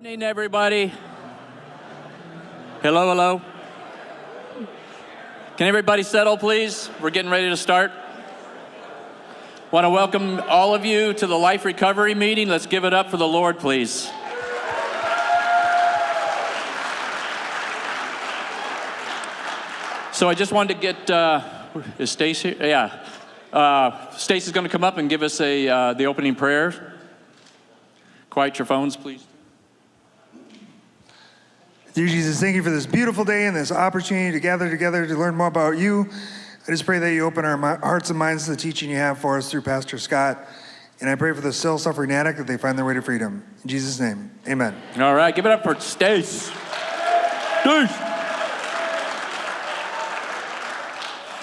Good evening, everybody. Hello, hello. Can everybody settle, please? We're getting ready to start. Want to welcome all of you to the Life Recovery meeting. Let's give it up for the Lord, please. So I just wanted to get, is Stace here? Yeah. Stace is going to come up and give us the opening prayer. Quiet your phones, please. Dear Jesus, thank you for this beautiful day and this opportunity to gather together to learn more about you. I just pray that you open our hearts and minds to the teaching you have for us through Pastor Scott. And I pray for the still suffering addict that they find their way to freedom. In Jesus' name, amen. All right, give it up for Stace. Stace.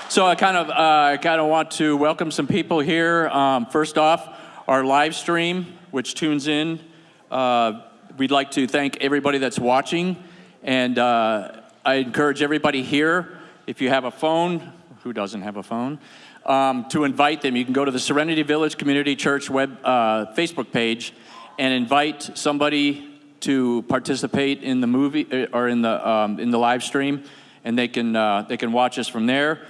So I kind of want to welcome some people here. First off, our live stream, which tunes in. We'd like to thank everybody that's watching. And I encourage everybody here, if you have a phone, who doesn't have a phone, to invite them. You can go to the Serenity Village Community Church Facebook page and invite somebody to participate in the movie or in the live stream, and they can watch us from there.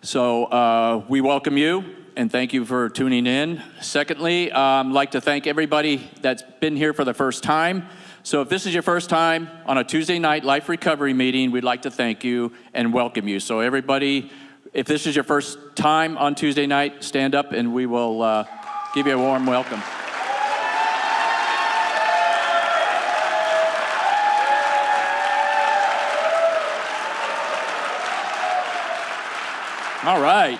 So we welcome you and thank you for tuning in. Secondly, I'd like to thank everybody that's been here for the first time. So if this is your first time on a Tuesday night Life Recovery meeting, we'd like to thank you and welcome you. So everybody, if this is your first time on Tuesday night, stand up and we will give you a warm welcome. All right.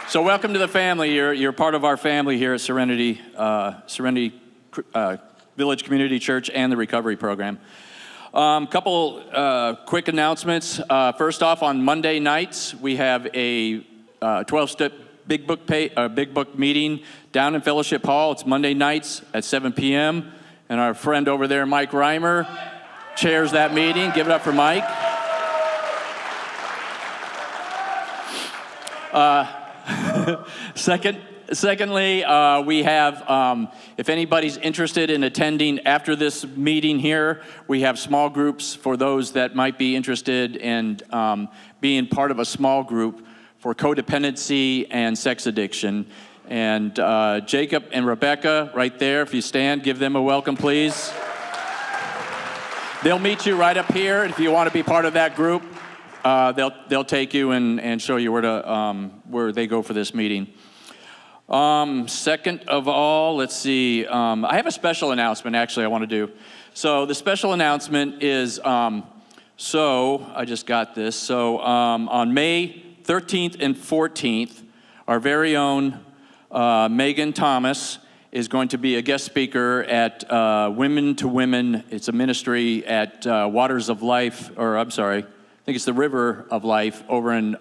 So welcome to the family. You're part of our family here at Serenity Village Community Church and the Recovery Program. Couple quick announcements. First off, on Monday nights, we have a 12-step Big Book meeting down in Fellowship Hall. It's Monday nights at 7 p.m. And our friend over there, Mike Reimer, chairs that meeting. Give it up for Mike. Secondly, we have, if anybody's interested in attending after this meeting here, we have small groups for those that might be interested in being part of a small group for codependency and sex addiction. And Jacob and Rebecca, right there, if you stand, give them a welcome, please. They'll meet you right up here. If you want to be part of that group, they'll take you and show you where they go for this meeting. Second of all, let's see. I have a special announcement, actually, I want to do. So the special announcement is, I just got this. So on May 13th and 14th, our very own Megan Thomas is going to be a guest speaker at Women to Women. It's a ministry at Waters of Life, I think it's the River of Life over in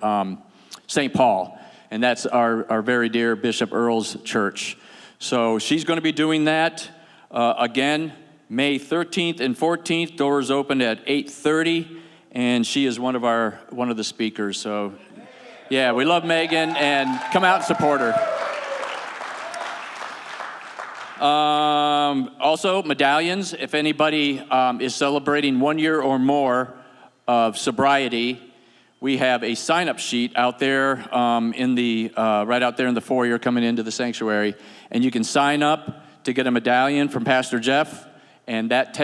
St. Paul. And that's our very dear Bishop Earl's church. So she's going to be doing that again, May 13th and 14th. Doors open at 8:30, and she is one of the speakers. So, yeah, we love Megan, and come out and support her. Also, medallions. If anybody is celebrating 1 year or more of sobriety, we have a sign-up sheet out there right out there in the foyer coming into the sanctuary, and you can sign up to get a medallion from Pastor Jeff, and that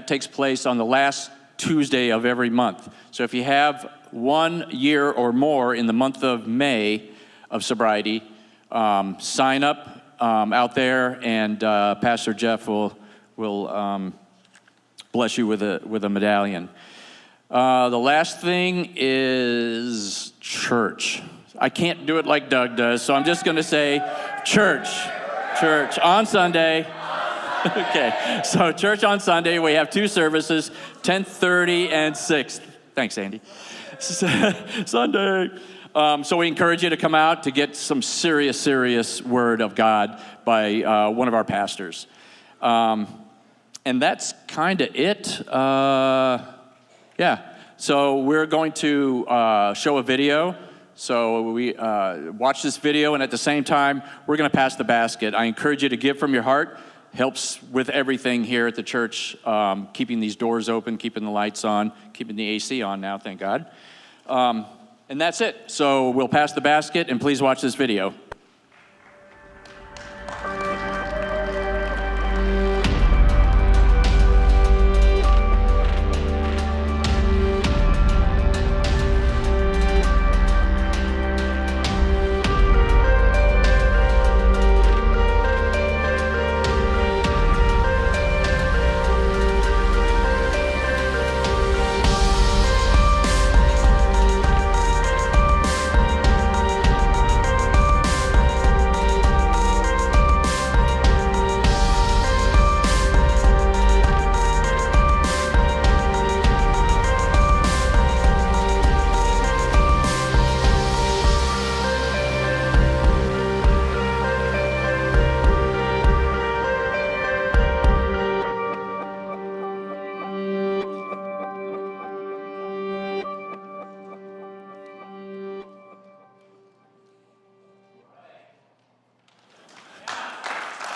takes place on the last Tuesday of every month. So if you have 1 year or more in the month of May of sobriety, sign up out there, and Pastor Jeff will bless you with a medallion. The last thing is church. I can't do it like Doug does, so I'm just going to say church on Sunday. Okay, so church on Sunday. We have 2 services, 10:30 and 6. Thanks, Andy. Sunday. So we encourage you to come out to get some serious word of God by one of our pastors. And that's kind of it. Yeah, so we're going to show a video. So we watch this video, and at the same time, we're going to pass the basket. I encourage you to give from your heart. helps with everything here at the church, keeping these doors open, keeping the lights on, keeping the AC on now, thank God. And that's it. So we'll pass the basket, and please watch this video.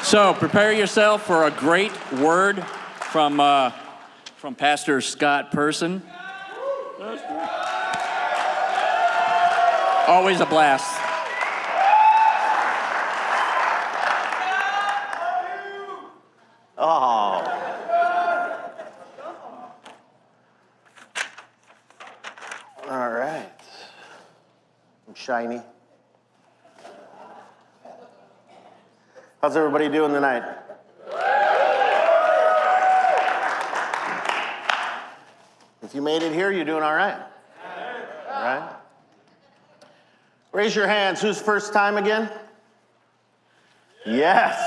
So prepare yourself for a great word from Pastor Scott Person. Always a blast. Oh. All right. I'm shiny. How's everybody doing tonight? If you made it here, you're doing all right. All right. Raise your hands. Who's first time again? Yes.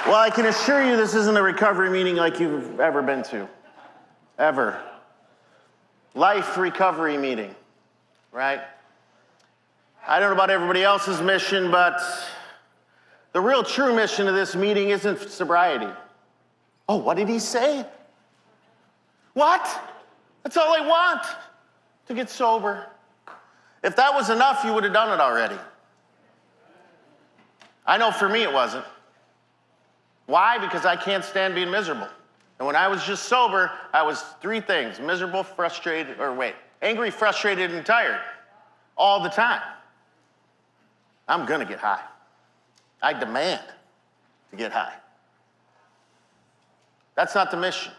Well, I can assure you this isn't a recovery meeting like you've ever been to. Ever. Life recovery meeting, right? I don't know about everybody else's mission, but the real true mission of this meeting isn't sobriety. Oh, what did he say? What? That's all I want, to get sober. If that was enough, you would have done it already. I know for me it wasn't. Why? Because I can't stand being miserable. And when I was just sober, I was three things: miserable, frustrated, angry, frustrated, and tired. All the time. I'm gonna get high. I demand to get high. That's not the mission.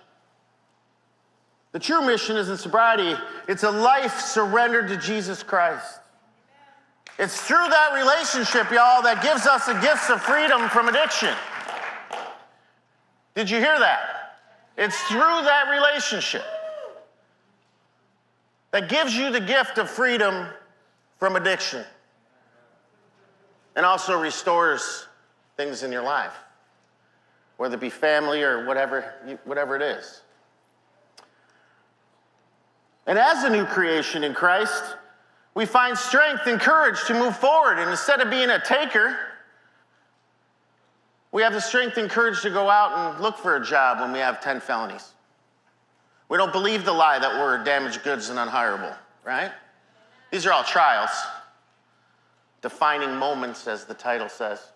The true mission isn't sobriety. It's a life surrendered to Jesus Christ. It's through that relationship, y'all, that gives us the gifts of freedom from addiction. Did you hear that? It's through that relationship that gives you the gift of freedom from addiction and also restores things in your life, whether it be family or whatever it is. And as a new creation in Christ, we find strength and courage to move forward. And instead of being a taker, we have the strength and courage to go out and look for a job when we have 10 felonies. We don't believe the lie that we're damaged goods and unhireable, right? These are all trials, defining moments, as the title says,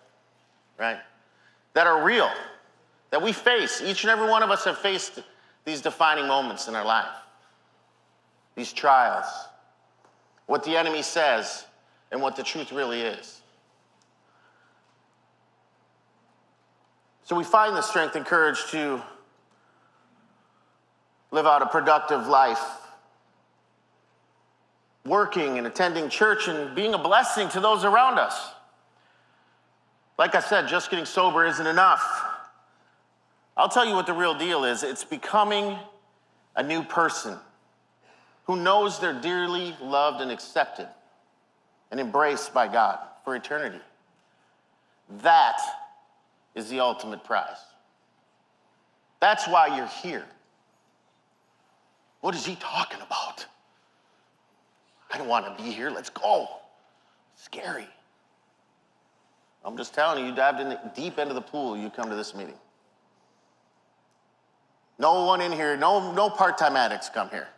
right? That are real, that we face. Each and every one of us have faced these defining moments in our life. These trials, what the enemy says and what the truth really is. So we find the strength and courage to live out a productive life, working and attending church and being a blessing to those around us. Like I said, just getting sober isn't enough. I'll tell you what the real deal is. It's becoming a new person who knows they're dearly loved and accepted and embraced by God for eternity. That is the ultimate prize. That's why you're here. What is he talking about? I don't want to be here. Let's go. Scary. I'm just telling you, you dived in the deep end of the pool, you come to this meeting. No one in here, no part-time addicts come here.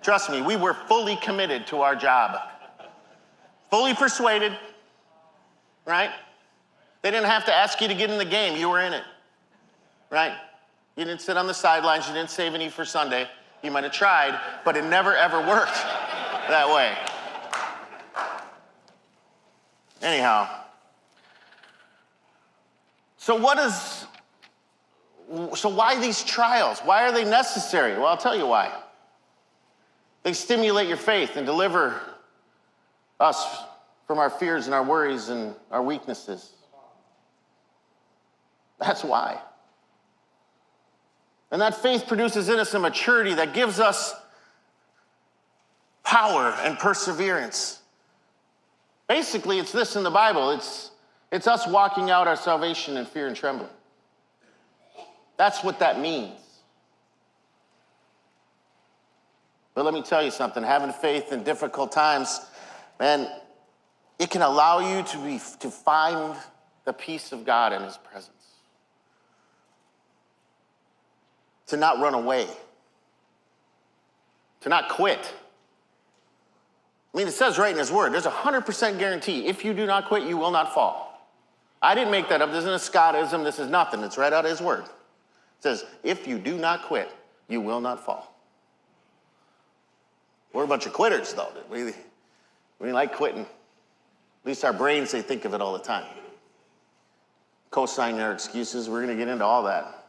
Trust me, we were fully committed to our job. fully persuaded, right? They didn't have to ask you to get in the game. You were in it, right? You didn't sit on the sidelines. You didn't save any for Sunday. You might have tried, but it never, ever worked that way. Anyhow, so why these trials? Why are they necessary? Well, I'll tell you why. They stimulate your faith and deliver us from our fears and our worries and our weaknesses. That's why. And that faith produces in us a maturity that gives us power and perseverance. Basically, it's this in the Bible. It's us walking out our salvation in fear and trembling. That's what that means. But let me tell you something. Having faith in difficult times, man, it can allow you to find the peace of God in his presence. To not run away. To not quit. I mean, it says right in his word, there's a 100% guarantee. If you do not quit, you will not fall. I didn't make that up. This isn't a Scottism. This is nothing. It's right out of his word. It says, if you do not quit, you will not fall. We're a bunch of quitters, though. We like quitting. At least our brains, they think of it all the time. Co-signing our excuses. We're going to get into all that.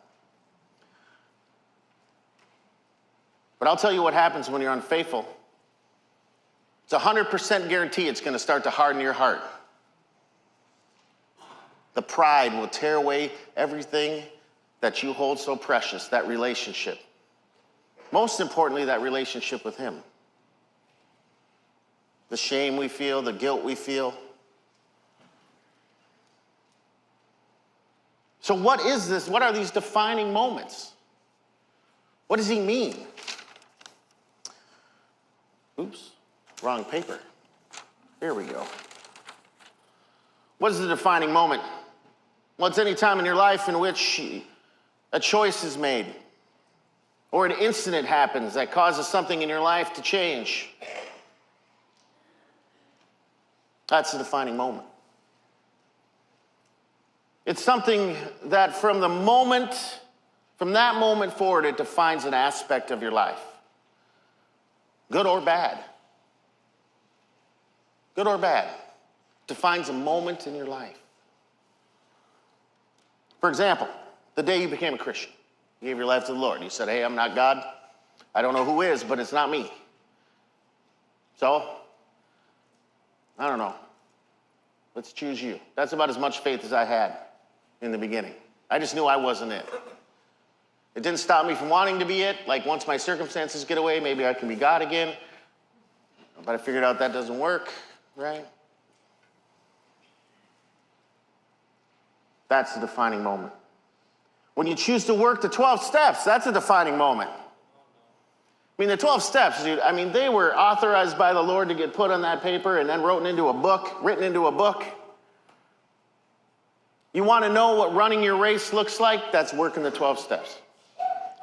But I'll tell you what happens when you're unfaithful. It's a 100% guarantee it's going to start to harden your heart. The pride will tear away everything that you hold so precious, that relationship. Most importantly, that relationship with him. The shame we feel, the guilt we feel. So what is this? What are these defining moments? What does he mean? Oops, wrong paper. Here we go. What is the defining moment? Well, it's any time in your life in which a choice is made or an incident happens that causes something in your life to change. That's the defining moment. It's something that from that moment forward, it defines an aspect of your life. Good or bad. Good or bad. Defines a moment in your life. For example, the day you became a Christian. You gave your life to the Lord. You said, hey, I'm not God. I don't know who is, but it's not me. So, I don't know. Let's choose you. That's about as much faith as I had in the beginning. I just knew I wasn't it. It didn't stop me from wanting to be it. Like once my circumstances get away, maybe I can be God again. But I figured out that doesn't work, right? That's the defining moment. When you choose to work the 12 steps, that's a defining moment. I mean, the 12 steps, dude, I mean, they were authorized by the Lord to get put on that paper and then written into a book. You want to know what running your race looks like? That's working the 12 steps.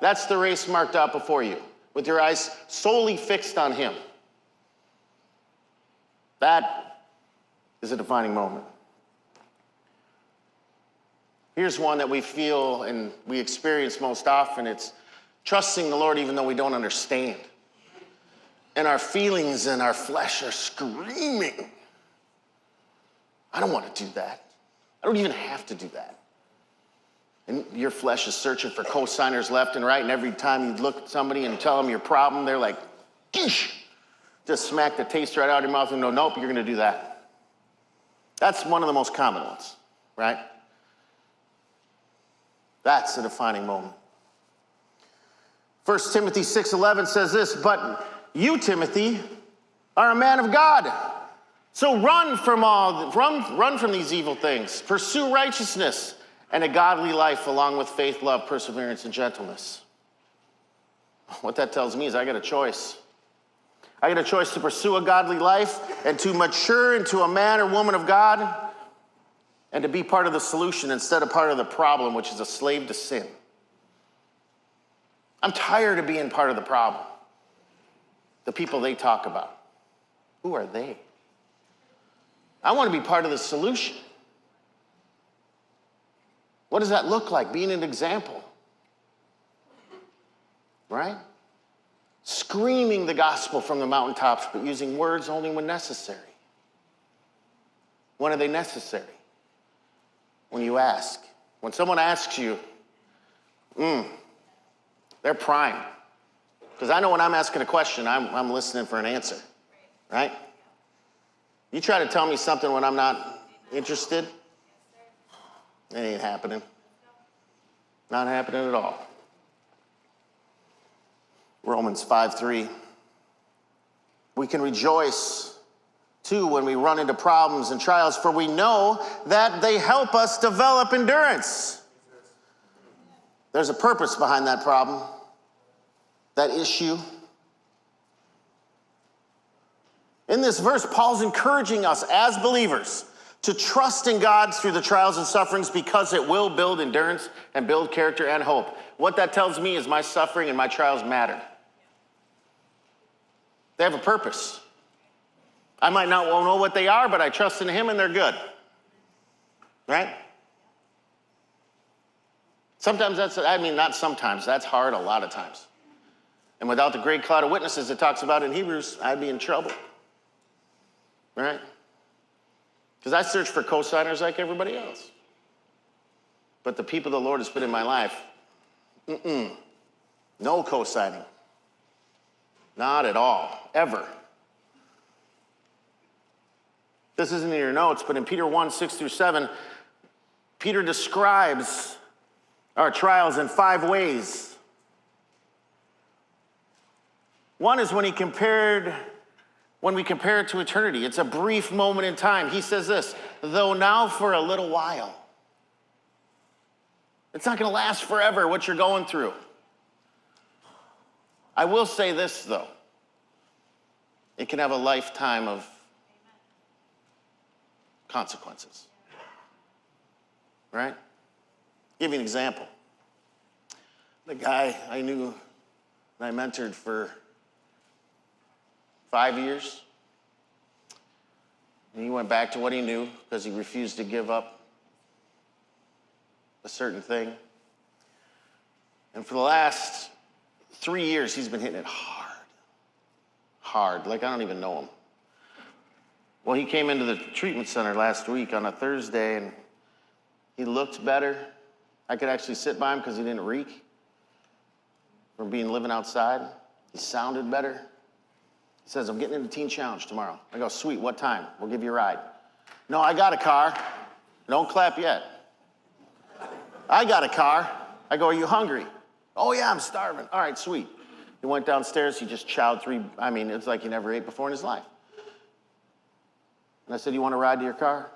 That's the race marked out before you, with your eyes solely fixed on him. That is a defining moment. Here's one that we feel and we experience most often. It's trusting the Lord even though we don't understand. And our feelings and our flesh are screaming. I don't want to do that. I don't even have to do that. And your flesh is searching for co-signers left and right, and every time you look at somebody and tell them your problem, they're like, Geesh! Just smack the taste right out of your mouth and go, nope, you're going to do that. That's one of the most common ones, right? That's the defining moment. 1 Timothy 6:11 says this, but you, Timothy, are a man of God. So run from these evil things. Pursue righteousness and a godly life along with faith, love, perseverance, and gentleness. What that tells me is I got a choice. I got a choice to pursue a godly life and to mature into a man or woman of God and to be part of the solution instead of part of the problem, which is a slave to sin. I'm tired of being part of the problem. The people they talk about. Who are they? I want to be part of the solution. What does that look like? Being an example, right? Screaming the gospel from the mountaintops, but using words only when necessary. When are they necessary? When you ask. When someone asks you, they're prime. Because I know when I'm asking a question, I'm listening for an answer, right? You try to tell me something when I'm not interested, it ain't happening. Not happening at all. Romans 5:3. We can rejoice, too, when we run into problems and trials, for we know that they help us develop endurance. There's a purpose behind that problem, that issue. In this verse, Paul's encouraging us as believers to trust in God through the trials and sufferings because it will build endurance and build character and hope. What that tells me is my suffering and my trials matter. They have a purpose. I might not know what they are, but I trust in Him and they're good. Right? Sometimes not sometimes, that's hard a lot of times. And without the great cloud of witnesses it talks about in Hebrews, I'd be in trouble. Right? Because I search for co-signers like everybody else. But the people the Lord has put in my life, no co-signing. Not at all, ever. This isn't in your notes, but in Peter 1:6-7, Peter describes our trials in 5 ways. One is when we compare it to eternity. It's a brief moment in time. He says this, though now for a little while. It's not going to last forever, what you're going through. I will say this, though. It can have a lifetime of consequences. Right? Give you an example. The guy I knew and I mentored for 5 years, and he went back to what he knew because he refused to give up a certain thing. And for the last 3 years, he's been hitting it hard, like I don't even know him. Well, he came into the treatment center last week on a Thursday, and he looked better. I could actually sit by him because he didn't reek from living outside. He sounded better. He says, I'm getting into Teen Challenge tomorrow. I go, sweet, what time? We'll give you a ride. No, I got a car. Don't clap yet. I got a car. I go, are you hungry? Oh, yeah, I'm starving. All right, sweet. He went downstairs. He just chowed it's like he never ate before in his life. And I said, you want a ride to your car?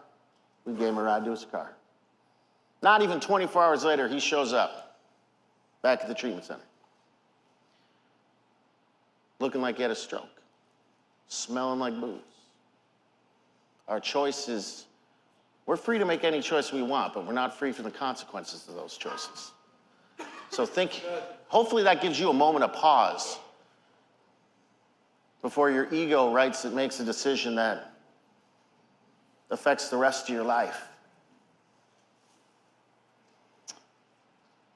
We gave him a ride to his car. Not even 24 hours later, he shows up back at the treatment center. Looking like he had a stroke. Smelling like booze. Our choice is, we're free to make any choice we want, but we're not free from the consequences of those choices. So hopefully that gives you a moment of pause before your ego makes a decision that affects the rest of your life.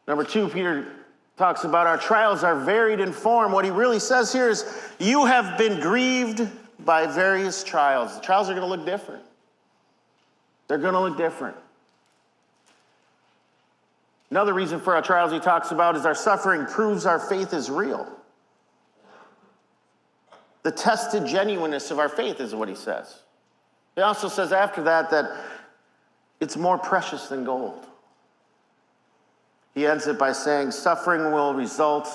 Number 2, Peter talks about our trials are varied in form. What he really says here is, you have been grieved by various trials. The trials are going to look different. They're going to look different. Another reason for our trials he talks about is our suffering proves our faith is real. The tested genuineness of our faith is what he says. He also says after that it's more precious than gold. He ends it by saying, suffering will result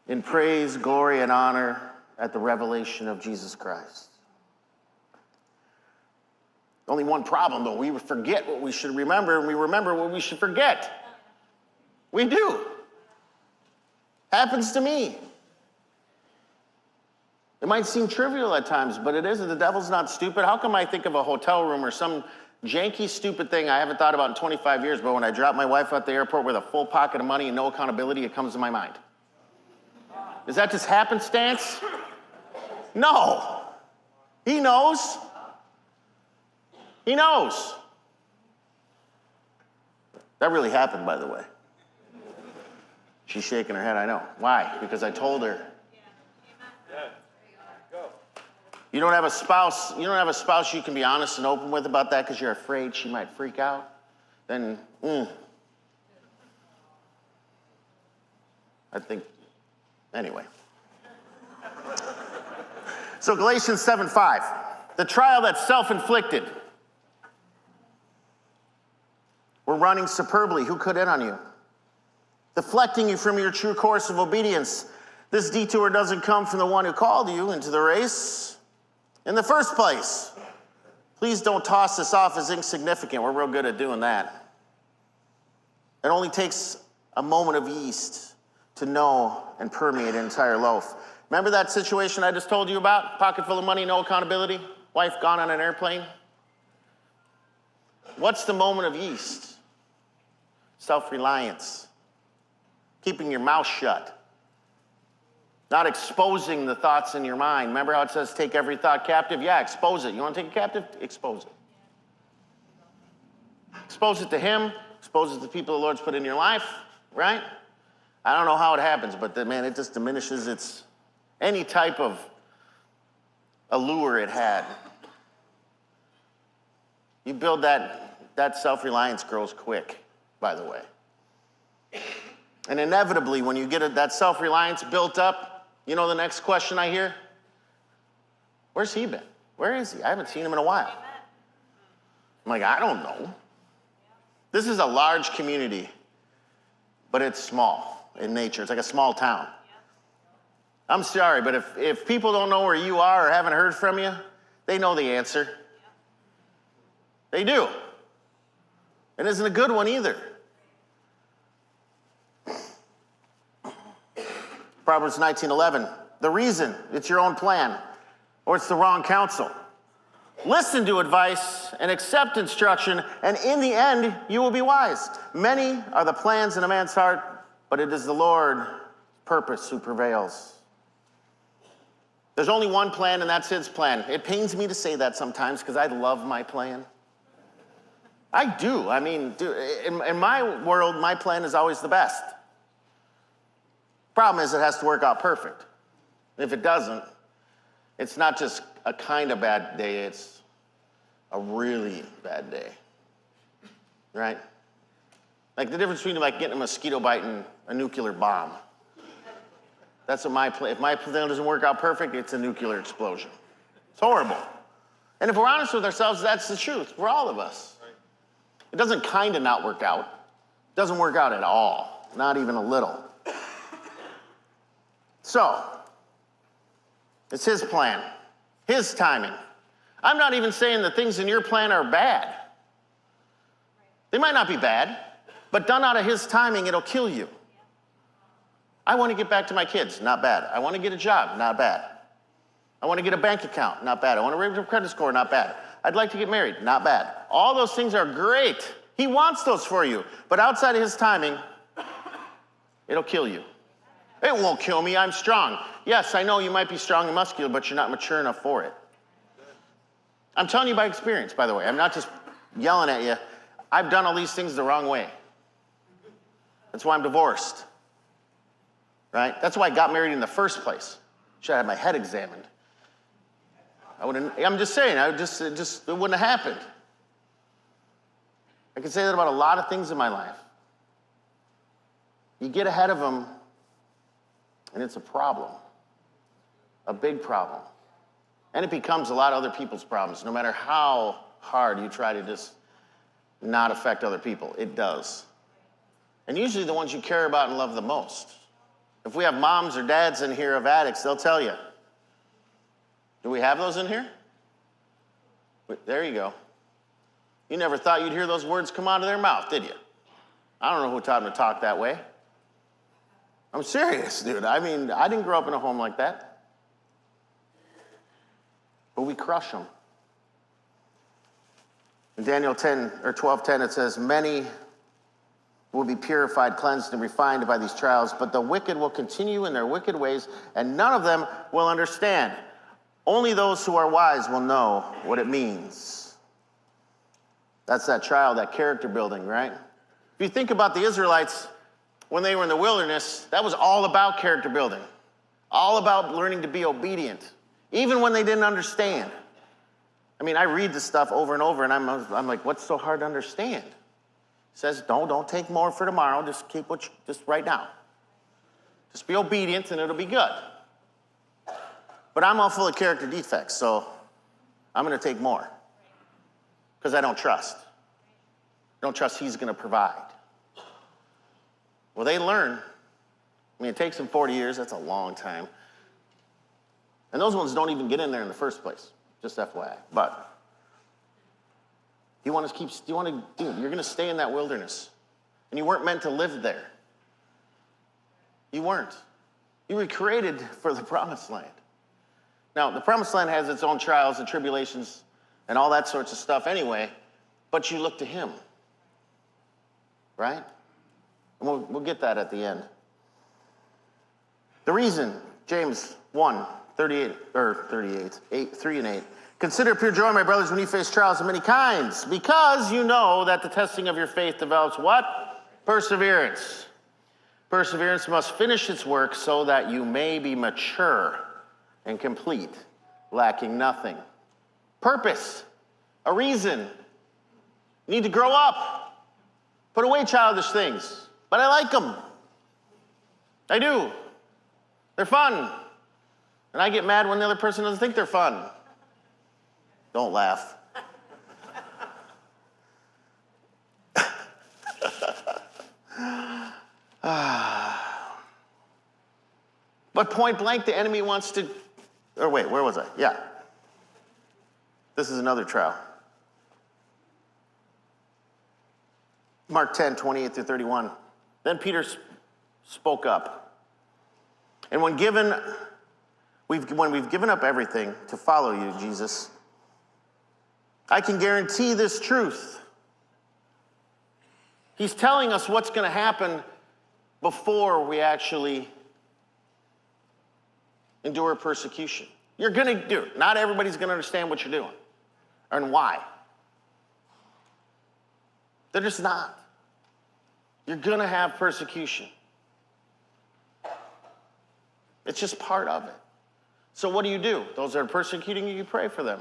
in praise, glory, and honor at the revelation of Jesus Christ. Only one problem, though. We forget what we should remember, and we remember what we should forget. We do. Happens to me. It might seem trivial at times, but it isn't. The devil's not stupid. How come I think of a hotel room or some janky, stupid thing I haven't thought about in 25 years, but when I drop my wife at the airport with a full pocket of money and no accountability, it comes to my mind? Is that just happenstance? No. He knows. He knows. That really happened, by the way. She's shaking her head, I know. Why? Because I told her. You don't have a spouse you can be honest and open with about that because you're afraid she might freak out? Then, I think, anyway. So Galatians 7:5, the trial that's self-inflicted. We're running superbly. Who could in on you? Deflecting you from your true course of obedience. This detour doesn't come from the one who called you into the race in the first place. Please don't toss this off as insignificant. We're real good at doing that. It only takes a moment of yeast to know and permeate an entire loaf. Remember that situation I just told you about? Pocket full of money, no accountability, wife gone on an airplane? What's the moment of yeast? Self-reliance. Keeping your mouth shut. Not exposing the thoughts in your mind. Remember how it says take every thought captive? Yeah, expose it. You want to take it captive? Expose it. Expose it to him. Expose it to people the Lord's put in your life, right? I don't know how it happens, but man, it just diminishes its any type of allure it had. You build that self-reliance grows quick, by the way. And inevitably, when you get that self-reliance built up, you know the next question I hear? Where's he been? Where is he? I haven't seen him in a while. I'm like, I don't know. This is a large community, but it's small in nature. It's like a small town. I'm sorry, but if people don't know where you are or haven't heard from you, they know the answer. They do. It isn't a good one either. Proverbs 19:11. The reason, it's your own plan, or it's the wrong counsel. Listen to advice and accept instruction, and in the end, you will be wise. Many are the plans in a man's heart, but it is the Lord's purpose who prevails. There's only one plan, and that's his plan. It pains me to say that sometimes because I love my plan. I do. I mean, in my world, my plan is always the best. Problem is, it has to work out perfect. If it doesn't, it's not just a kind of bad day, it's a really bad day, right? Like the difference between like getting a mosquito bite and a nuclear bomb. That's what my plan, if my plan doesn't work out perfect, it's a nuclear explosion. It's horrible. And if we're honest with ourselves, that's the truth for all of us. It doesn't kind of not work out. It doesn't work out at all, not even a little. So, it's his plan, his timing. I'm not even saying the things in your plan are bad. They might not be bad, but done out of his timing, it'll kill you. I want to get back to my kids, not bad. I want to get a job, not bad. I want to get a bank account, not bad. I want to raise a credit score, not bad. I'd like to get married, not bad. All those things are great. He wants those for you, but outside of his timing, it'll kill you. It won't kill me, I'm strong. Yes, I know you might be strong and muscular, but you're not mature enough for it. I'm telling you by experience, by the way. I'm not just yelling at you. I've done all these things the wrong way. That's why I'm divorced, right? That's why I got married in the first place. Should have had my head examined. I'm just saying, it wouldn't have happened. I can say that about a lot of things in my life. You get ahead of them, and it's a problem, a big problem. And it becomes a lot of other people's problems. No matter how hard you try to just not affect other people, it does. And usually the ones you care about and love the most. If we have moms or dads in here of addicts, they'll tell you. Do we have those in here? There you go. You never thought you'd hear those words come out of their mouth, did you? I don't know who taught them to talk that way. I'm serious, dude. I mean, I didn't grow up in a home like that. But we crush them. In Daniel 12:10, it says, many will be purified, cleansed, and refined by these trials, but the wicked will continue in their wicked ways, and none of them will understand. Only those who are wise will know what it means. That's that trial, that character building, right? If you think about the Israelites, when they were in the wilderness, that was all about character building, all about learning to be obedient, even when they didn't understand. I mean, I read this stuff over and over, and I'm like, what's so hard to understand? It says, don't take more for tomorrow. Just keep just right now. Just be obedient, and it'll be good. But I'm all full of character defects, so I'm going to take more because I don't trust. I don't trust he's going to provide. Well, they learn. I mean, it takes them 40 years. That's a long time. And those ones don't even get in there in the first place, just FYI. But you want to dude, you're going to stay in that wilderness. And you weren't meant to live there. You weren't. You were created for the promised land. Now, the promised land has its own trials and tribulations and all that sorts of stuff anyway, but you look to him, right? And we'll get that at the end. The reason, James 1, 3 and 8. Consider pure joy, my brothers, when you face trials of many kinds, because you know that the testing of your faith develops what? Perseverance. Perseverance must finish its work so that you may be mature and complete, lacking nothing. Purpose, a reason. You need to grow up. Put away childish things. But I like them. I do. They're fun. And I get mad when the other person doesn't think they're fun. Don't laugh. But point blank, the enemy wants to, or wait, where was I? Yeah. This is another trial. Mark 10, 28 through 31. Then Peter spoke up. And when we've given up everything to follow you, Jesus, I can guarantee this truth. He's telling us what's going to happen before we actually endure persecution. You're going to do it. Not everybody's going to understand what you're doing and why. They're just not. You're going to have persecution. It's just part of it. So what do? Those that are persecuting you, you pray for them.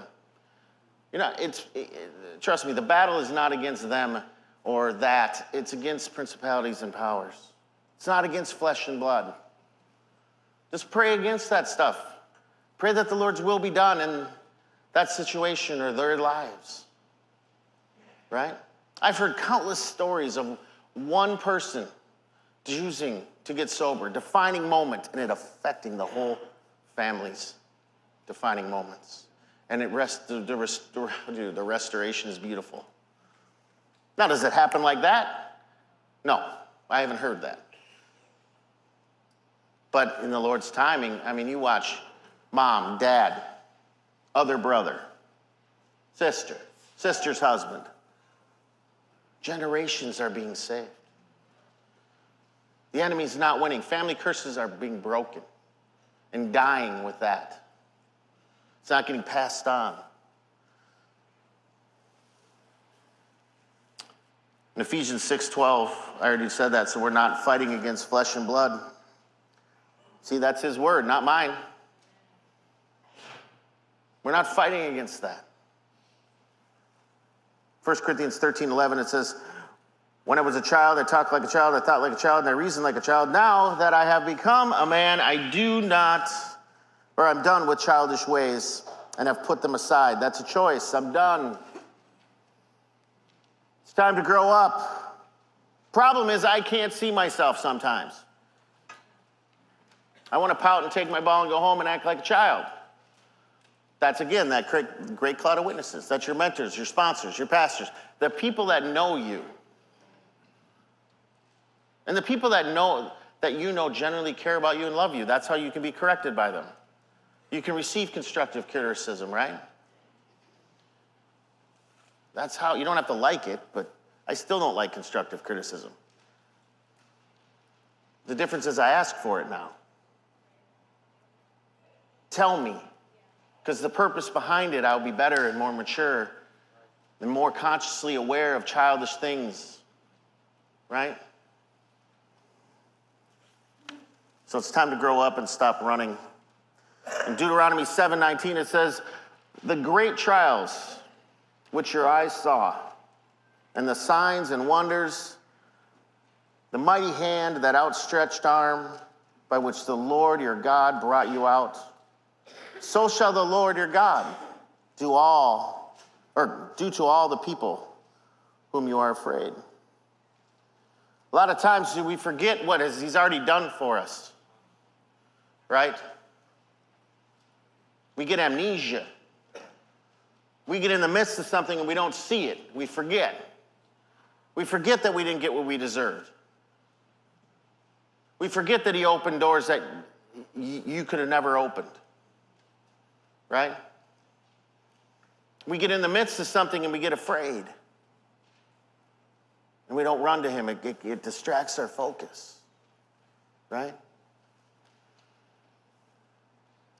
Trust me, the battle is not against them or that. It's against principalities and powers. It's not against flesh and blood. Just pray against that stuff. Pray that the Lord's will be done in that situation or their lives. Right? I've heard countless stories of one person choosing to get sober, defining moment, and it affecting the whole family's defining moments. And the restoration is beautiful. Now, does it happen like that? No, I haven't heard that. But in the Lord's timing, I mean, you watch mom, dad, other brother, sister, sister's husband. Generations are being saved. The enemy's not winning. Family curses are being broken and dying with that. It's not getting passed on. In Ephesians 6:12, I already said that, so we're not fighting against flesh and blood. See, that's his word, not mine. We're not fighting against that. 1 Corinthians 13:11, it says, when I was a child, I talked like a child, I thought like a child, and I reasoned like a child. Now that I have become a man, I'm done with childish ways and have put them aside. That's a choice. I'm done. It's time to grow up. Problem is, I can't see myself sometimes. I want to pout and take my ball and go home and act like a child. That's, again, that great cloud of witnesses. That's your mentors, your sponsors, your pastors, the people that know you. And the people that you know generally care about you and love you. That's how you can be corrected by them. You can receive constructive criticism, right? That's how, you don't have to like it, but I still don't like constructive criticism. The difference is I ask for it now. Tell me, because the purpose behind it, I'll be better and more mature and more consciously aware of childish things, right? So it's time to grow up and stop running. In Deuteronomy 7:19, it says, the great trials which your eyes saw, and the signs and wonders, the mighty hand, that outstretched arm by which the Lord your God brought you out, so shall the Lord your God do to all the people whom you are afraid. A lot of times we forget what he's already done for us, right? We get amnesia. We get in the midst of something and we don't see it. We forget. We forget that we didn't get what we deserved. We forget that he opened doors that you could have never opened, right? We get in the midst of something and we get afraid. And we don't run to him. It distracts our focus, right?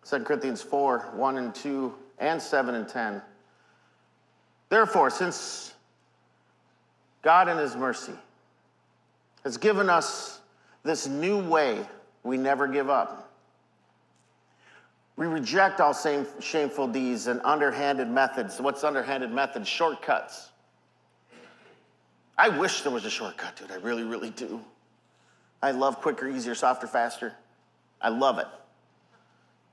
2 Corinthians 4:1 and 2, and 7 and 10. Therefore, since God in his mercy has given us this new way, we never give up. We reject all shameful deeds and underhanded methods. What's underhanded methods? Shortcuts. I wish there was a shortcut, dude. I really, really do. I love quicker, easier, softer, faster. I love it.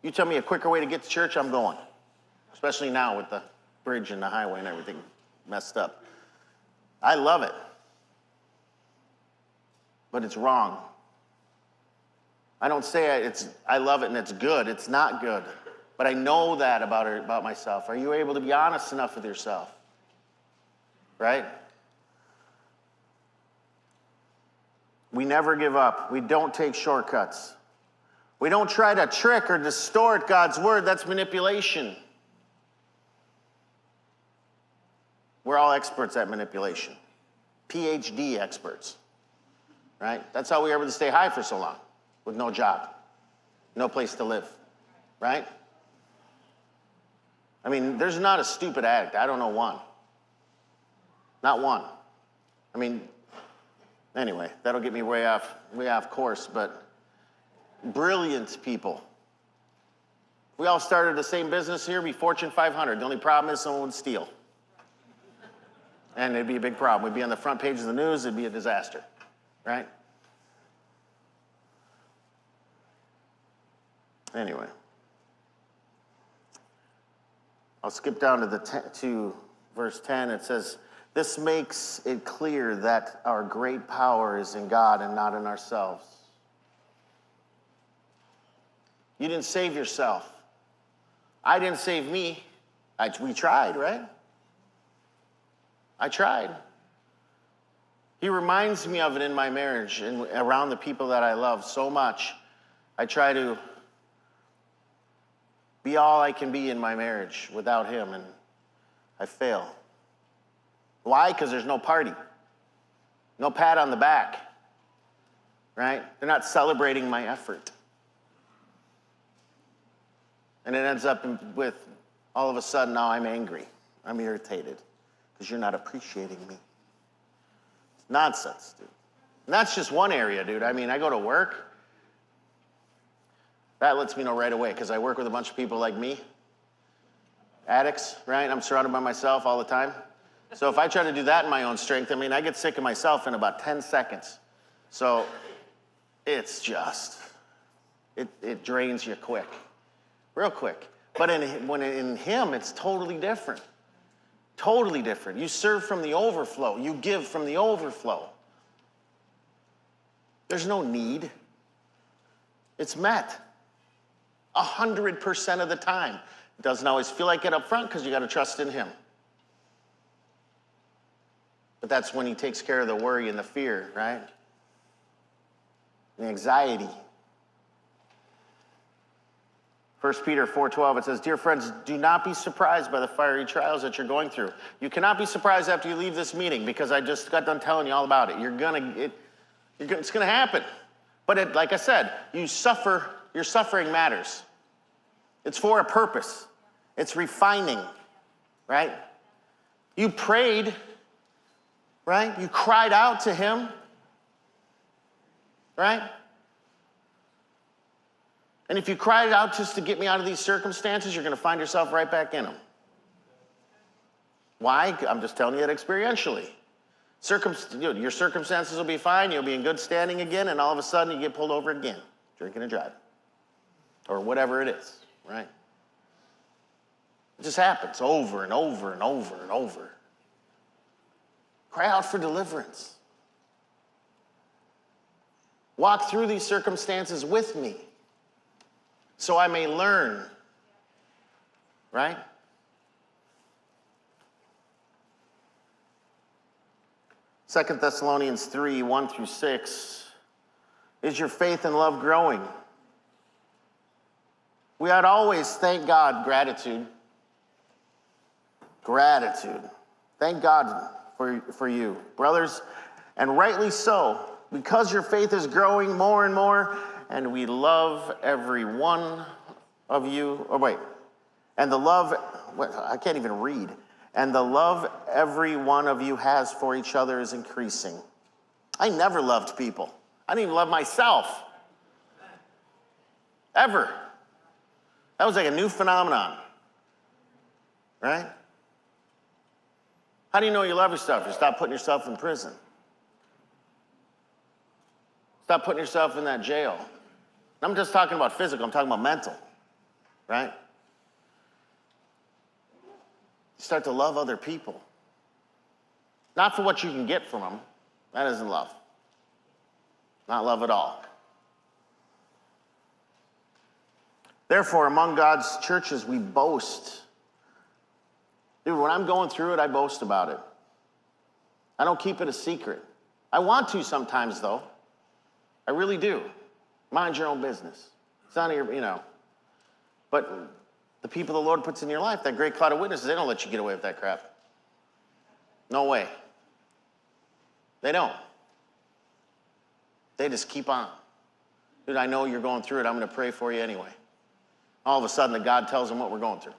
You tell me a quicker way to get to church, I'm going. Especially now with the bridge and the highway and everything messed up. I love it. But it's wrong. I don't say I love it and it's good. It's not good. But I know that about myself. Are you able to be honest enough with yourself? Right? We never give up. We don't take shortcuts. We don't try to trick or distort God's word. That's manipulation. We're all experts at manipulation. PhD experts. Right? That's how we were able to stay high for so long. With no job. No place to live. Right? I mean, there's not a stupid addict. I don't know one. Not one. I mean, anyway, that'll get me way off course, but brilliant people. We all started the same business here, be Fortune 500. The only problem is someone would steal. And it'd be a big problem. We'd be on the front page of the news, it'd be a disaster, right? Anyway. I'll skip down to verse 10. It says, this makes it clear that our great power is in God and not in ourselves. You didn't save yourself. I didn't save me. We tried, right? I tried. He reminds me of it in my marriage and around the people that I love so much. I try to be all I can be in my marriage without him, and I fail. Why? Because there's no party. No pat on the back, right? They're not celebrating my effort. And it ends up with, all of a sudden, now I'm angry. I'm irritated because you're not appreciating me. It's nonsense, dude. And that's just one area, dude. I mean, I go to work. That lets me know right away because I work with a bunch of people like me. Addicts, right? I'm surrounded by myself all the time. So if I try to do that in my own strength, I mean, I get sick of myself in about 10 seconds. So it's just, it drains you quick. Real quick. But in him, it's totally different. Totally different. You serve from the overflow. You give from the overflow. There's no need. It's met 100% of the time. It doesn't always feel like it up front because you got to trust in him. But that's when he takes care of the worry and the fear, right? The anxiety. 1 Peter 4:12, it says, dear friends, do not be surprised by the fiery trials that you're going through. You cannot be surprised after you leave this meeting because I just got done telling you all about it. It's gonna happen. But like I said, your suffering matters. It's for a purpose. It's refining, right? You prayed, right? You cried out to him, right? And if you cried out just to get me out of these circumstances, you're going to find yourself right back in them. Why? I'm just telling you that experientially. Your circumstances will be fine, you'll be in good standing again, and all of a sudden you get pulled over again, drinking and driving. Or whatever it is, right? It just happens over and over and over and over. Cry out for deliverance. Walk through these circumstances with me so I may learn, right? Second Thessalonians 3, 1 through 6. Is your faith and love growing? We ought always thank God, gratitude. Gratitude. Thank God for you, brothers, and rightly so, because your faith is growing more and more, and we love every one of you. And the love, I can't even read. And the love every one of you has for each other is increasing. I never loved people. I didn't even love myself. Ever. That was like a new phenomenon. Right? How do you know you love yourself? You stop putting yourself in prison. Stop putting yourself in that jail. I'm just talking about physical, I'm talking about mental. Right? You start to love other people. Not for what you can get from them. That isn't love. Not love at all. Therefore, among God's churches, we boast. Dude, when I'm going through it, I boast about it. I don't keep it a secret. I want to sometimes, though. I really do. Mind your own business. It's none of your, But the people the Lord puts in your life, that great cloud of witnesses, they don't let you get away with that crap. No way. They don't. They just keep on. Dude, I know you're going through it. I'm going to pray for you anyway. All of a sudden, the God tells them what we're going through.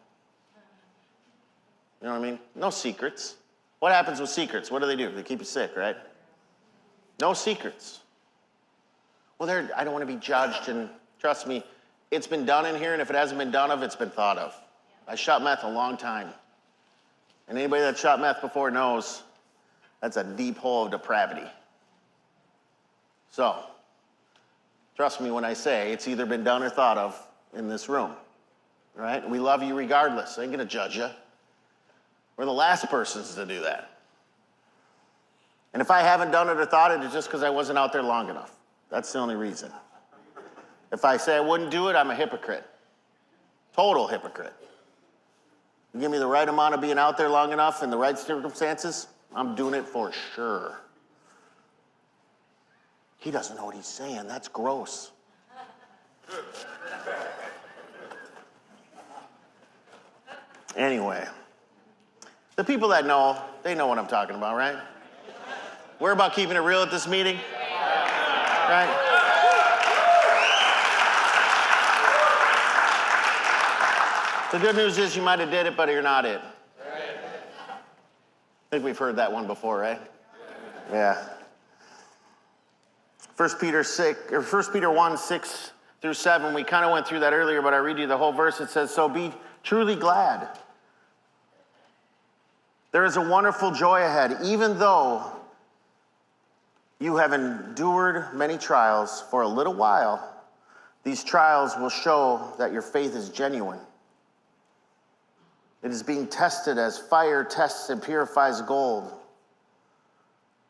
You know what I mean? No secrets. What happens with secrets? What do? They keep you sick, right? No secrets. Well, I don't want to be judged, and trust me, it's been done in here, and if it hasn't been done of, it's been thought of. I shot meth a long time. And anybody that shot meth before knows that's a deep hole of depravity. So, trust me when I say it's either been done or thought of in this room, right? We love you regardless. I ain't gonna judge you. We're the last persons to do that. And if I haven't done it or thought it, it's just because I wasn't out there long enough. That's the only reason. If I say I wouldn't do it, I'm a hypocrite. Total hypocrite. You give me the right amount of being out there long enough in the right circumstances, I'm doing it for sure. He doesn't know what he's saying. That's gross. Anyway, the people that know, they know what I'm talking about, right? We're about keeping it real at this meeting, right? The good news is you might have did it, but you're not it. I think we've heard that one before, right? Yeah. 1 Peter 1, 6 through 7, we kind of went through that earlier, but I read you the whole verse. It says, so be truly glad. There is a wonderful joy ahead, even though you have endured many trials for a little while. These trials will show that your faith is genuine. It is being tested as fire tests and purifies gold.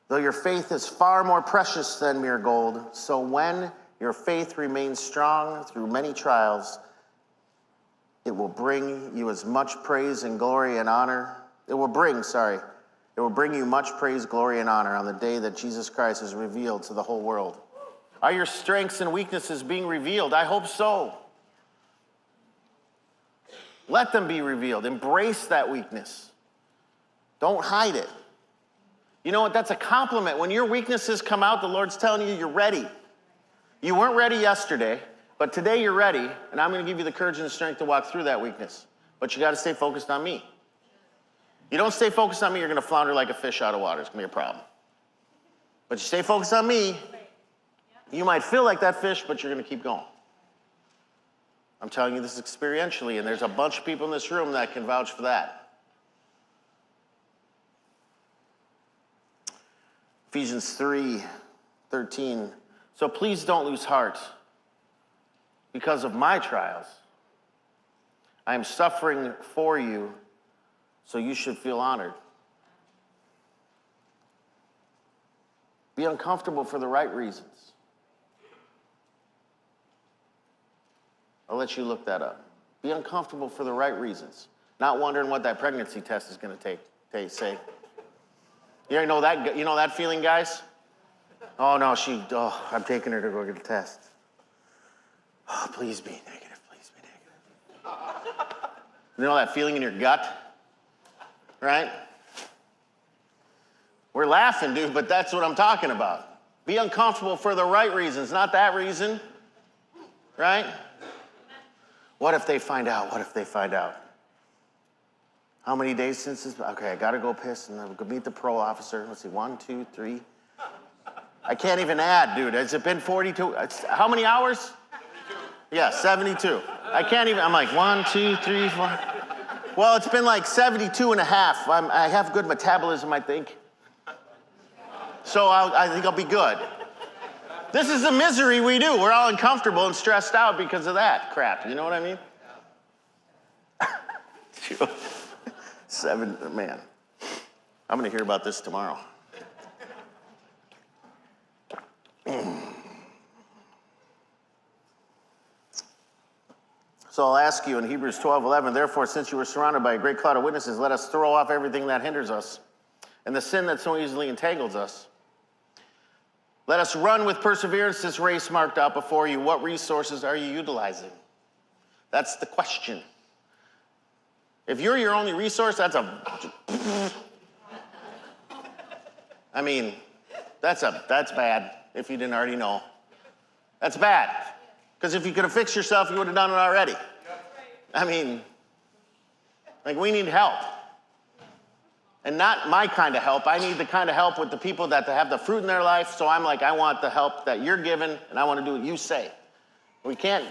Though your faith is far more precious than mere gold, so when your faith remains strong through many trials, it will bring you as much praise and glory and honor. It will bring you much praise, glory, and honor on the day that Jesus Christ is revealed to the whole world. Are your strengths and weaknesses being revealed? I hope so. Let them be revealed. Embrace that weakness. Don't hide it. You know what? That's a compliment. When your weaknesses come out, the Lord's telling you you're ready. You weren't ready yesterday, but today you're ready, and I'm going to give you the courage and the strength to walk through that weakness. But you got to stay focused on me. You don't stay focused on me, you're going to flounder like a fish out of water. It's going to be a problem. But you stay focused on me, you might feel like that fish, but you're going to keep going. I'm telling you this experientially, and there's a bunch of people in this room that can vouch for that. Ephesians 3:13. So please don't lose heart because of my trials. I am suffering for you, so you should feel honored. Be uncomfortable for the right reasons. I'll let you look that up. Be uncomfortable for the right reasons. Not wondering what that pregnancy test is going to say. You know that feeling, guys? Oh, no, I'm taking her to go get a test. Oh, please be negative, please be negative. You know that feeling in your gut? Right? We're laughing, dude, but that's what I'm talking about. Be uncomfortable for the right reasons, not that reason. Right? What if they find out? What if they find out? How many days since this? Okay, I gotta go piss and I'll go meet the parole officer. Let's see, 1, 2, 3. I can't even add, dude. Has it been 42? How many hours? 72. Yeah, 72. I can't even, I'm like 1, 2, 3, 4. Well, it's been like 72 and a half. I have good metabolism, I think. So I think I'll be good. This is the misery we do. We're all uncomfortable and stressed out because of that crap. You know what I mean? Man. I'm going to hear about this tomorrow. So I'll ask you in Hebrews 12:11, therefore, since you were surrounded by a great cloud of witnesses, let us throw off everything that hinders us and the sin that so easily entangles us. Let us run with perseverance this race marked out before you. What resources are you utilizing? That's the question. If you're your only resource, that's bad, if you didn't already know. That's bad. Because if you could have fixed yourself, you would have done it already. I mean, like, we need help. And not my kind of help. I need the kind of help with the people that have the fruit in their life. So I'm like, I want the help that you're given, and I want to do what you say. We can't,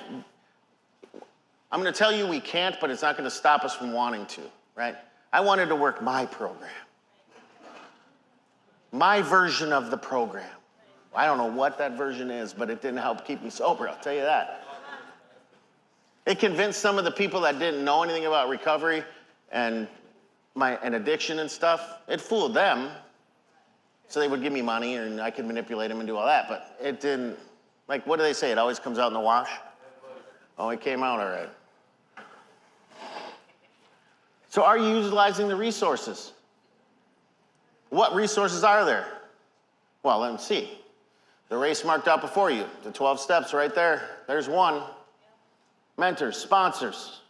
I'm going to tell you we can't, but it's not going to stop us from wanting to, right? I wanted to work my program. My version of the program. I don't know what that version is, but it didn't help keep me sober, I'll tell you that. It convinced some of the people that didn't know anything about recovery and addiction and stuff. It fooled them. So they would give me money and I could manipulate them and do all that, but it didn't, like, what do they say? It always comes out in the wash? Oh, it came out all right. So are you utilizing the resources? What resources are there? Well, let me see. The race marked out before you, the 12 steps right there. There's one. Mentors, sponsors,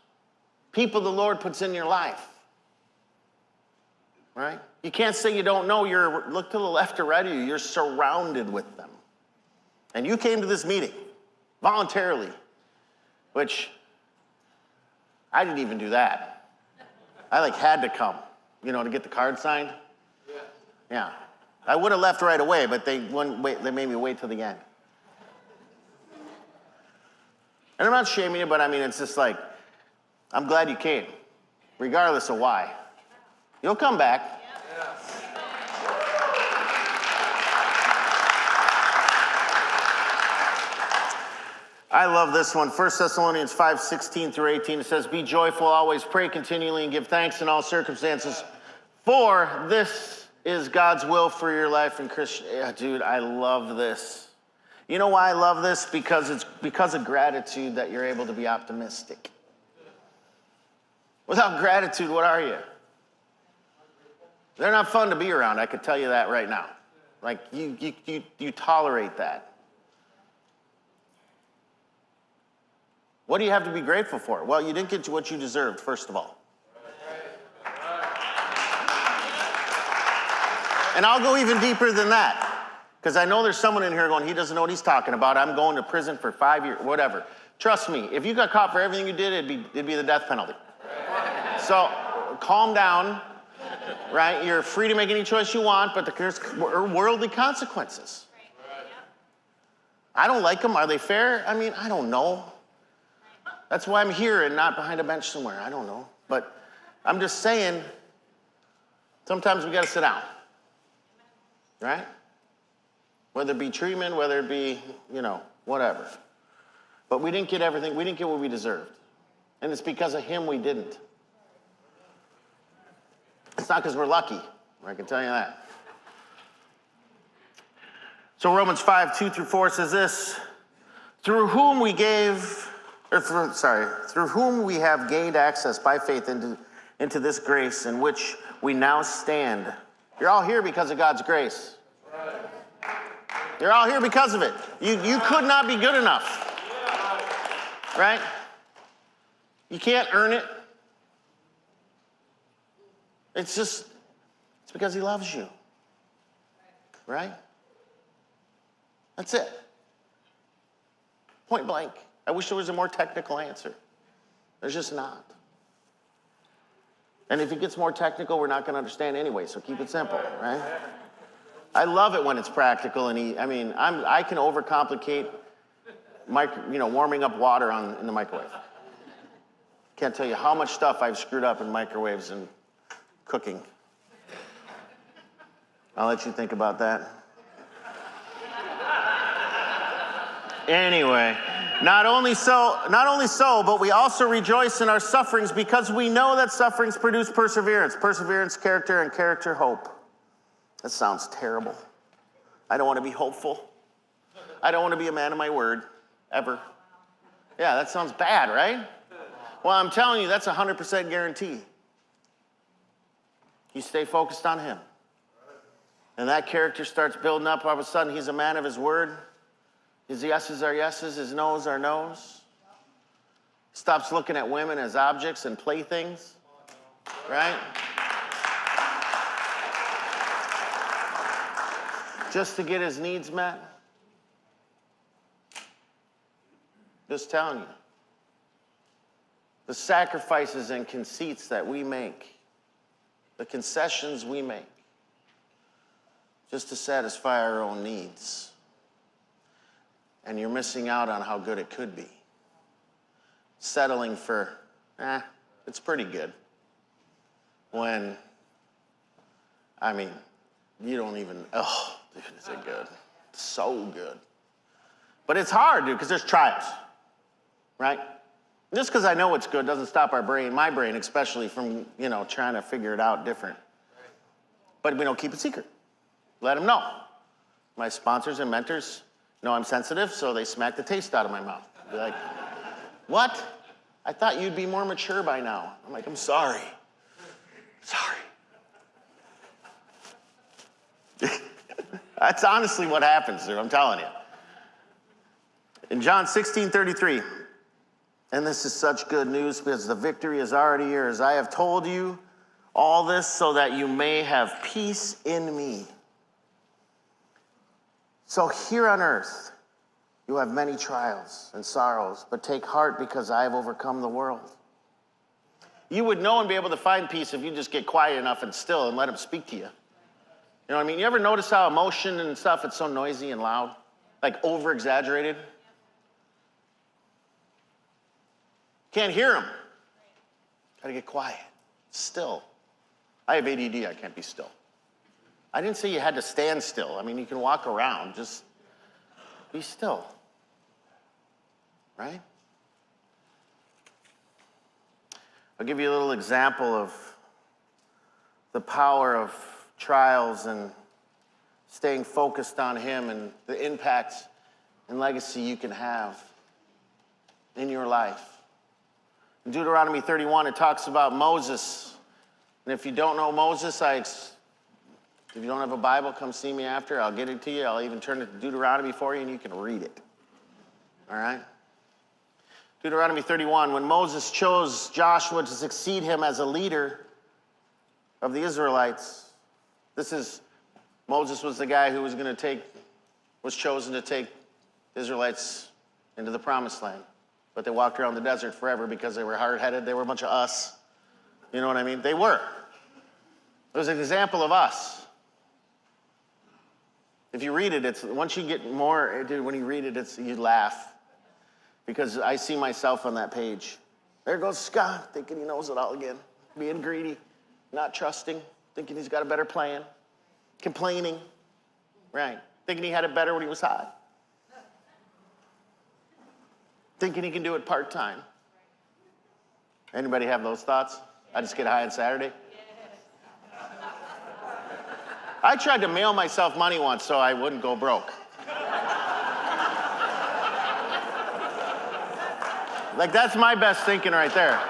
people the Lord puts in your life. Right? You can't say you don't know. Look to the left or right of you. You're surrounded with them. And you came to this meeting voluntarily, which I didn't even do that. I had to come, to get the card signed. Yeah. I would have left right away, but they made me wait till the end. And I'm not shaming you, but I mean, it's just like, I'm glad you came, regardless of why. You'll come back. I love this one. 1 Thessalonians 5:16-18. It says, be joyful, always pray continually, and give thanks in all circumstances, for this is God's will for your life in Christian. Yeah, dude, I love this. You know why I love this? Because it's because of gratitude that you're able to be optimistic. Without gratitude, what are you? They're not fun to be around, I could tell you that right now. Like, you tolerate that. What do you have to be grateful for? Well, you didn't get what you deserved, first of all. And I'll go even deeper than that, because I know there's someone in here going, he doesn't know what he's talking about. I'm going to prison for 5 years, whatever. Trust me, if you got caught for everything you did, it'd be the death penalty. So calm down. right? You're free to make any choice you want, but there's worldly consequences. I don't like them. Are they fair? I mean, I don't know. That's why I'm here and not behind a bench somewhere. I don't know. But I'm just saying, sometimes we got to sit down, right? Whether it be treatment, whether it be, whatever. But we didn't get everything. We didn't get what we deserved. And it's because of him we didn't. It's not because we're lucky. I can tell you that. So Romans 5:2-4 says this, through whom we have gained access by faith into this grace in which we now stand. You're all here because of God's grace. You're all here because of it. You could not be good enough. Right? You can't earn it. It's because he loves you. Right? That's it. Point blank. I wish there was a more technical answer. There's just not. And if it gets more technical, we're not going to understand anyway, so keep it simple, right? I love it when it's practical, and I can overcomplicate warming up water in the microwave. Can't tell you how much stuff I've screwed up in microwaves and cooking. I'll let you think about that. Anyway, not only so, but we also rejoice in our sufferings because we know that sufferings produce perseverance. Perseverance, character, and character, hope. That sounds terrible. I don't want to be hopeful. I don't want to be a man of my word, ever. Yeah, that sounds bad, right? Well, I'm telling you, that's 100% guarantee. You stay focused on him. And that character starts building up. All of a sudden, he's a man of his word. His yeses are yeses, his noes are noes. Stops looking at women as objects and playthings, right? Just to get his needs met. Just telling you. The sacrifices and conceits that we make, the concessions we make, just to satisfy our own needs. And you're missing out on how good it could be. Settling for, it's pretty good. When, you don't even, dude, is it good? So good. But it's hard, dude, because there's trials, right? Just because I know it's good doesn't stop my brain especially, from, trying to figure it out different. But we don't keep it secret. Let them know. My sponsors and mentors know I'm sensitive, so they smack the taste out of my mouth. Be like, what? I thought you'd be more mature by now. I'm like, I'm sorry. Sorry. That's honestly what happens, dude, I'm telling you. In John 16:33, and this is such good news because the victory is already yours. I have told you all this so that you may have peace in me. So here on earth, you have many trials and sorrows, but take heart because I have overcome the world. You would know and be able to find peace if you just get quiet enough and still and let him speak to you. You know what I mean? You ever notice how emotion and stuff, it's so noisy and loud? Like over-exaggerated? Can't hear him. Gotta get quiet. Still. I have ADD, I can't be still. I didn't say you had to stand still. You can walk around, just be still. Right? I'll give you a little example of the power of trials and staying focused on him and the impact and legacy you can have in your life. In Deuteronomy 31, it talks about Moses. And if you don't know Moses, if you don't have a Bible, come see me after. I'll get it to you. I'll even turn it to Deuteronomy for you, and you can read it. All right? Deuteronomy 31, when Moses chose Joshua to succeed him as a leader of the Israelites, Moses was the guy who was chosen to take the Israelites into the promised land. But they walked around the desert forever because they were hard-headed. They were a bunch of us. You know what I mean? They were. It was an example of us. If you read it, once you get more, dude, when you read it, you laugh. Because I see myself on that page. There goes Scott, thinking he knows it all again. Being greedy, not trusting, thinking he's got a better plan. Complaining, right? Thinking he had it better when he was high. Thinking he can do it part-time. Anybody have those thoughts? I just get high on Saturday? I tried to mail myself money once so I wouldn't go broke. Like, that's my best thinking right there.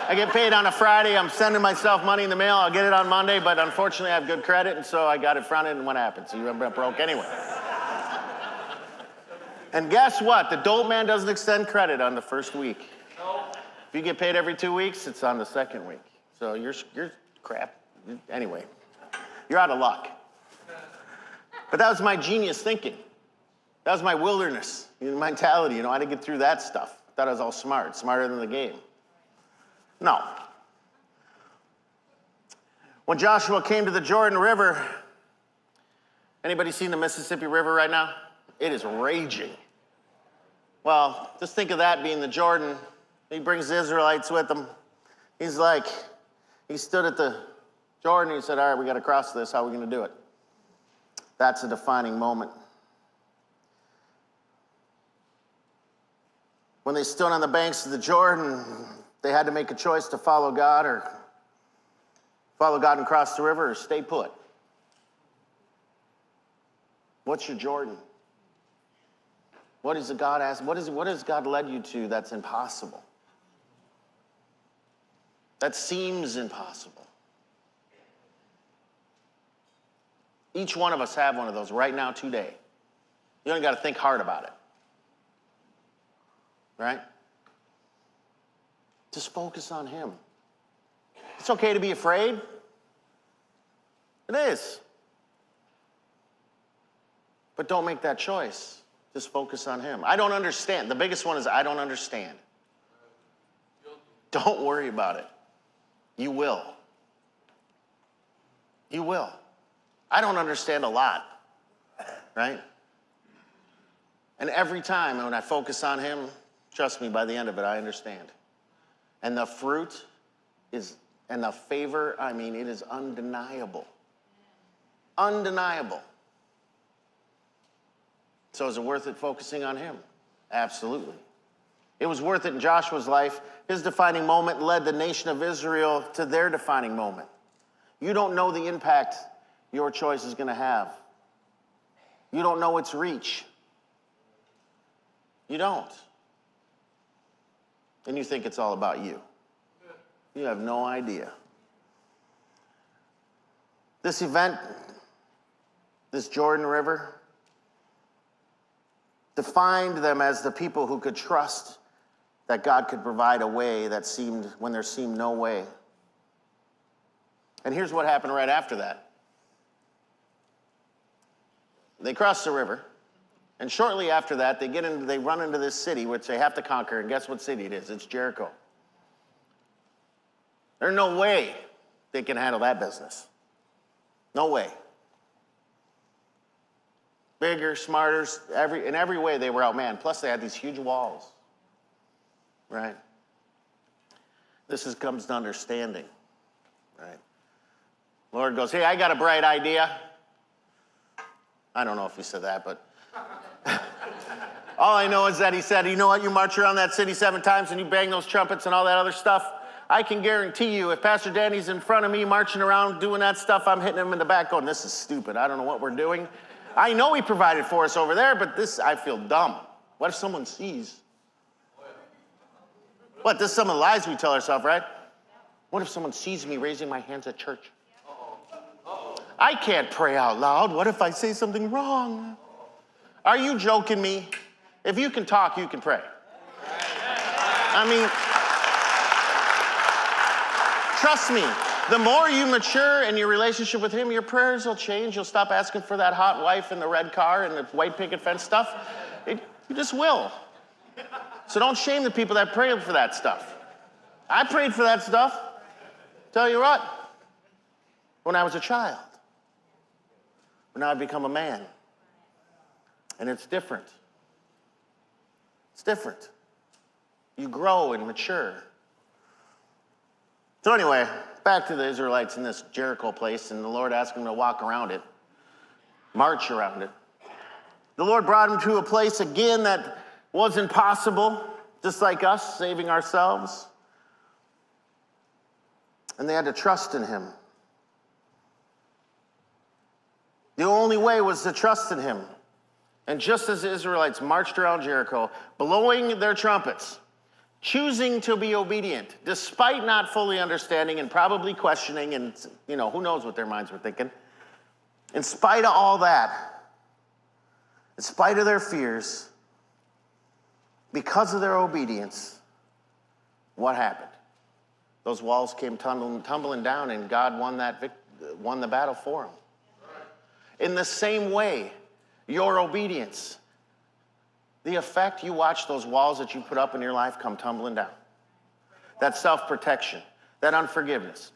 I get paid on a Friday, I'm sending myself money in the mail, I'll get it on Monday, but unfortunately I have good credit, and so I got it fronted, and what happened? So you end up broke anyway. And guess what? The dope man doesn't extend credit on the first week. If you get paid every 2 weeks, it's on the second week. So you're crap. Anyway, you're out of luck. But that was my genius thinking. That was my wilderness mentality. I had to get through that stuff. Thought I was all smart, smarter than the game. No. When Joshua came to the Jordan River, anybody seen the Mississippi River right now? It is raging. Well, just think of that being the Jordan. He brings the Israelites with him. He stood at the Jordan and he said, all right, we got to cross this. How are we going to do it? That's a defining moment. When they stood on the banks of the Jordan, they had to make a choice to follow God and cross the river, or stay put. What's your Jordan? What has God led you to that's impossible? That seems impossible. Each one of us have one of those right now, today. You don't got to think hard about it. Right? Just focus on him. It's okay to be afraid. It is. But don't make that choice. Just focus on him. I don't understand. The biggest one is I don't understand. Don't worry about it. You will. You will. I don't understand a lot, right? And every time when I focus on him, trust me, by the end of it, I understand. And the fruit and the favor, it is undeniable. Undeniable. So is it worth it focusing on him? Absolutely. It was worth it in Joshua's life. His defining moment led the nation of Israel to their defining moment. You don't know the impact your choice is going to have. You don't know its reach. You don't. And you think it's all about you. You have no idea. This event, this Jordan River, defined them as the people who could trust that God could provide a way when there seemed no way. And here's what happened right after that. They crossed the river, and shortly after that, they run into this city, which they have to conquer, and guess what city it is? It's Jericho. There's no way they can handle that business. No way. Bigger, smarter, in every way they were outmanned. Plus they had these huge walls, right? This comes to understanding, right? Lord goes, hey, I got a bright idea. I don't know if he said that, but all I know is that he said, you know what, you march around that city 7 times and you bang those trumpets and all that other stuff. I can guarantee you, if Pastor Danny's in front of me marching around doing that stuff, I'm hitting him in the back going, this is stupid. I don't know what we're doing. I know he provided for us over there, but I feel dumb. What if someone sees? What, this is some of the lies we tell ourselves, right? What if someone sees me raising my hands at church? I can't pray out loud. What if I say something wrong? Are you joking me? If you can talk, you can pray. Trust me, the more you mature in your relationship with him, your prayers will change. You'll stop asking for that hot wife in the red car and the white picket fence stuff. You just will. So don't shame the people that pray for that stuff. I prayed for that stuff. Tell you what, when I was a child. But now I've become a man. And it's different. It's different. You grow and mature. So anyway, back to the Israelites in this Jericho place, and the Lord asked them to walk around it, march around it. The Lord brought them to a place again that wasn't possible, just like us, saving ourselves. And they had to trust in him. The only way was to trust in him. And just as the Israelites marched around Jericho, blowing their trumpets, choosing to be obedient, despite not fully understanding and probably questioning, and who knows what their minds were thinking. In spite of all that, in spite of their fears, because of their obedience, what happened? Those walls came tumbling down, and God won the battle for them. In the same way, your obedience, the effect, you watch those walls that you put up in your life come tumbling down. That self-protection, that unforgiveness,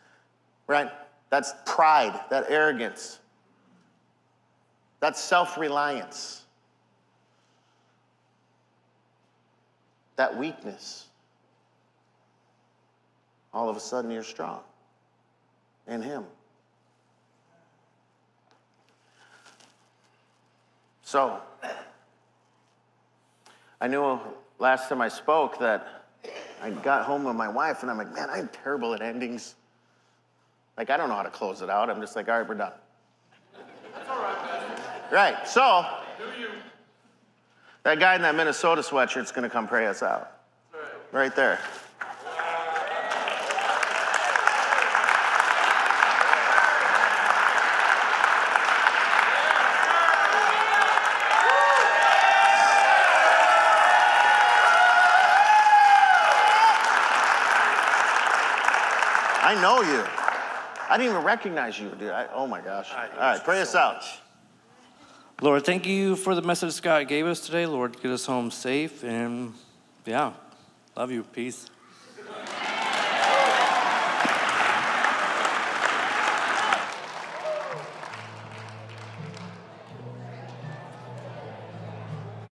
right? That's pride, that arrogance, that self-reliance, that weakness. All of a sudden you're strong in him. So, I knew last time I spoke that I got home with my wife and I'm like, man, I'm terrible at endings. Like, I don't know how to close it out. I'm just like, all right, we're done. That's all right, Pastor. Right, so, that guy in that Minnesota sweatshirt's gonna come pray us out. Right there. I know you. I didn't even recognize you, dude. Oh my gosh. All right, pray us out. Lord, thank you for the message Scott gave us today. Lord, get us home safe, and yeah, love you. Peace.